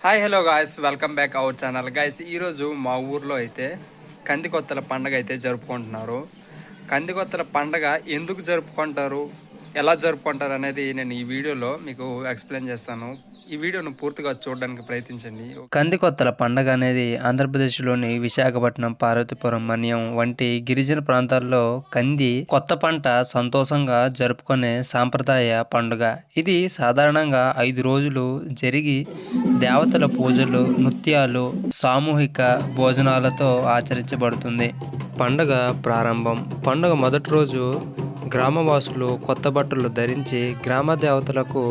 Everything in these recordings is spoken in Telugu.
Hi hello guys, welcome back our channel guys. ఈరోజు మా ఊర్లో అయితే కందికొత్తల పండగ అయితే జరుపుకుంటున్నారు. కందికొత్తల పండగ ఎందుకు జరుపుకుంటారు, ఎలా జరుపుకుంటారు అనేది నేను ఈ వీడియోలో మీకు ఎక్స్ప్లెయిన్ చేస్తాను. ఈ వీడియోను పూర్తిగా చూడడానికి ప్రయత్నించండి. కందికొత్తల పండగ అనేది ఆంధ్రప్రదేశ్లోని విశాఖపట్నం, పార్వతీపురం, మన్యం వంటి గిరిజన ప్రాంతాల్లో కంది కొత్త పంట సంతోషంగా జరుపుకునే సాంప్రదాయ పండుగ. ఇది సాధారణంగా 5 రోజులు జరిగి దేవతల పూజలు, నృత్యాలు, సామూహిక భోజనాలతో ఆచరించబడుతుంది. పండగ ప్రారంభం. పండుగ మొదటి రోజు గ్రామవాసులు కొత్త బట్టలు ధరించి గ్రామ దేవతలకు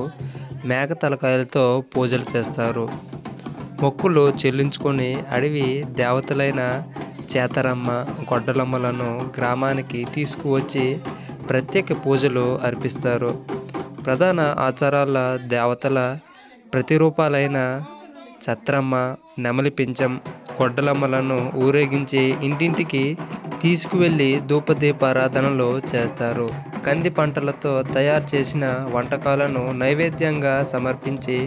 మేక తలకాయలతో పూజలు చేస్తారు. మొక్కులు చెల్లించుకొని అడవి దేవతలైన చేతరమ్మ, గొడ్డలమ్మలను గ్రామానికి తీసుకువచ్చి ప్రత్యేక పూజలు అర్పిస్తారు. ప్రధాన ఆచారాల దేవతల ప్రతిరూపాలైన ఛత్రమ్మ, నెమలి పించం, గొడ్డలమ్మలను ఊరేగించి ఇంటింటికి తీసుకువెళ్ళి ధూపదీపారాధనలు చేస్తారు. కంది పంటలతో తయారు చేసిన వంటకాలను నైవేద్యంగా సమర్పించి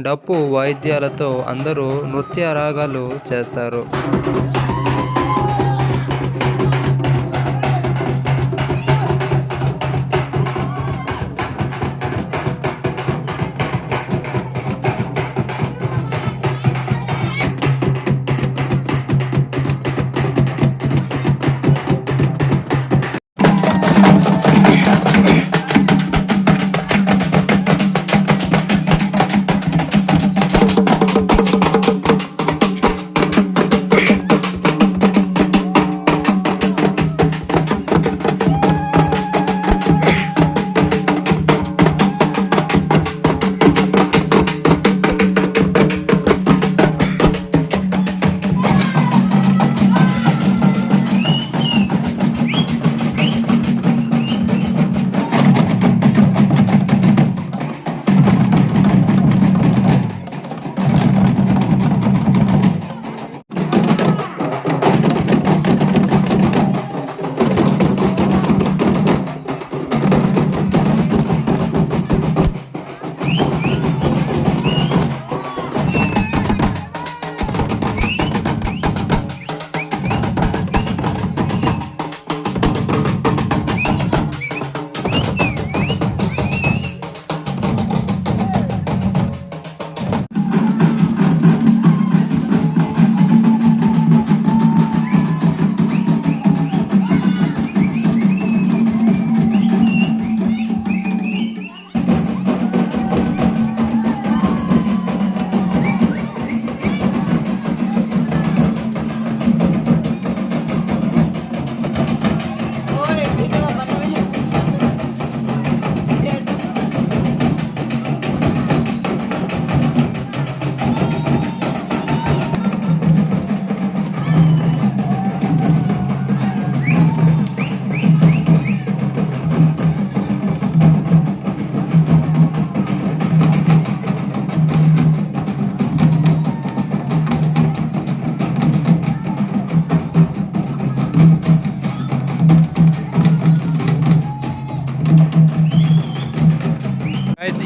డప్పు వాయిద్యాలతో అందరూ నృత్య రాగాలు చేస్తారు.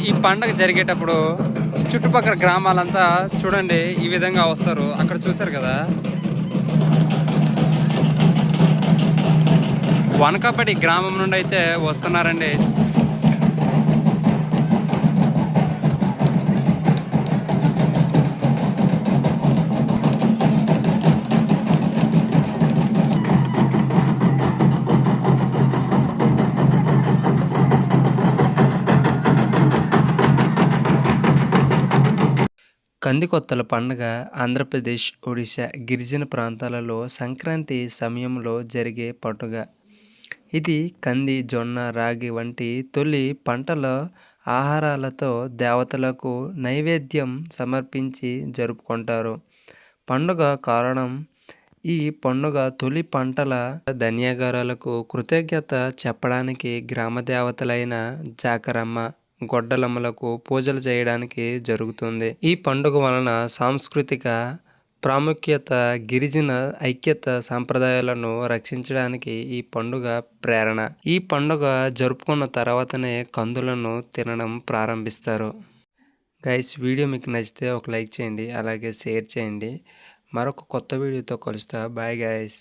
ఈ పండగ జరిగేటప్పుడు చుట్టుపక్కల గ్రామాలంతా చూడండి ఈ విధంగా వస్తారు. అక్కడ చూశారు కదా, వనకాపడి గ్రామం నుండి అయితే వస్తున్నారండి. కందికొత్తల పండుగ ఆంధ్రప్రదేశ్, ఒడిశా గిరిజన ప్రాంతాలలో సంక్రాంతి సమయంలో జరిగే పండుగ. ఇది కంది, జొన్న, రాగి వంటి తొలి పంటల ఆహారాలతో దేవతలకు నైవేద్యం సమర్పించి జరుపుకుంటారు. పండుగ కారణం ఈ పండుగ తొలి పంటల ధన్యగారాలకు కృతజ్ఞత చెప్పడానికి గ్రామ దేవతలైన జాకరమ్మ, గొడ్డలమ్మలకు పూజలు చేయడానికి జరుగుతుంది. ఈ పండుగ వలన సాంస్కృతిక ప్రాముఖ్యత, గిరిజన ఐక్యత, సాంప్రదాయాలను రక్షించడానికి ఈ పండుగ ప్రేరణ. ఈ పండుగ జరుపుకున్న తర్వాతనే కందులను తినడం ప్రారంభిస్తారు. గైస్ వీడియో మీకు నచ్చితే ఒక లైక్ చేయండి, అలాగే షేర్ చేయండి. మరొక కొత్త వీడియోతో కలుస్తా. Bye guys.